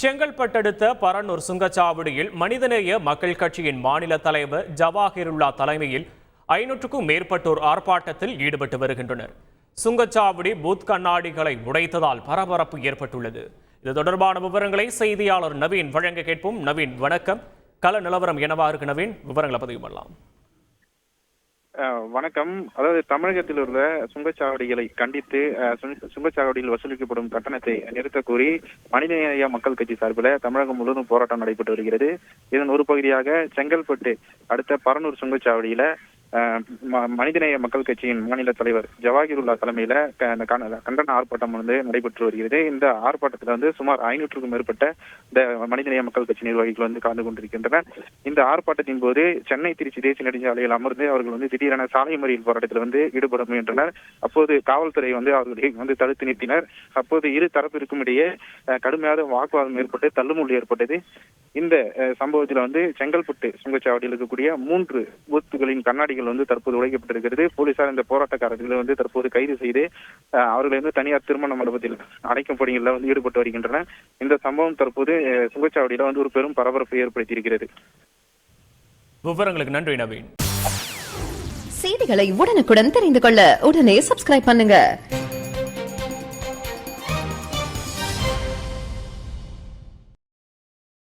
செங்கல்பட்டு அடுத்த பரனூர் சுங்கச்சாவடியில் மனிதநேய மக்கள் கட்சியின் மாநில தலைவர் ஜவாஹிருல்லா தலைமையில் 500க்கும் மேற்பட்டோர் ஆர்ப்பாட்டத்தில் ஈடுபட்டு வருகின்றனர். சுங்கச்சாவடி பூத் கண்ணாடிகளை உடைத்ததால் பரபரப்பு ஏற்பட்டுள்ளது. இது தொடர்பான விவரங்களை செய்தியாளர் நவீன் வழங்க கேட்போம். நவீன், வணக்கம். கள நிலவரம் என்னவா இருக்கு நவீன்? விவரங்களை பதிவு பண்ணலாம். வணக்கம். அதாவது தமிழகத்தில் உள்ள சுங்கச்சாவடிகளை கண்டித்து சுங்கச்சாவடியில் வசூலிக்கப்படும் கட்டணத்தை நிறுத்த கோரி மனிதநேய மக்கள் கட்சி சார்பில் தமிழகம் முழுவதும் போராட்டம் நடைபெற்று வருகிறது. இதன் ஒரு பகுதியாக செங்கல்பட்டு அடுத்த பரனூர் சுங்கச்சாவடியில மனிதநேய மக்கள் கட்சியின் மாநில தலைவர் ஜவாஹிருல்லா தலைமையில கண்டன ஆர்ப்பாட்டம் நடைபெற்று வருகிறது. இந்த ஆர்ப்பாட்டத்தில் சுமார் 500க்கும் மேற்பட்ட இந்த மனிதநேய மக்கள் கட்சி நிர்வாகிகள் கலந்து கொண்டிருக்கின்றனர். இந்த ஆர்ப்பாட்டத்தின் போது சென்னை திருச்சி தேசிய நெடுஞ்சாலையில் அமர்ந்து அவர்கள் திடீரென சாலை மறியல் போராட்டத்தில் ஈடுபட முயன்றனர். அப்போது காவல்துறை அவர்களை தடுத்து நிறுத்தினர். அப்போது இரு தரப்பிற்கும் இடையே கடுமையான வாக்குவாதம் ஏற்பட்டு தள்ளுமுள்ளு ஏற்பட்டது. இந்த சம்பவத்தில் செங்கல்பட்டு சுங்கச்சாவடியில் இருக்கக்கூடிய 3 பூத்துகளின் கண்ணாடிகள் தற்போது உடைக்கப்பட்டிருக்கிறது. போலீசார் இந்த போராட்டக்காரர்களை தற்போது கைது செய்து அவர்களை தனியார் திருமண மண்டபத்தில் அடைக்கும் பணிகளில் ஈடுபட்டு வருகின்றனர். இந்த சம்பவம் தற்போது சுங்கச்சாவடியில் ஒரு பெரும் பரபரப்பை ஏற்படுத்தி இருக்கிறது. விவரங்களுக்கு நன்றி நவீன். செய்திகளை உடனுக்குடன் தெரிந்து கொள்ள உடனே சப்ஸ்கிரைப் பண்ணுங்க.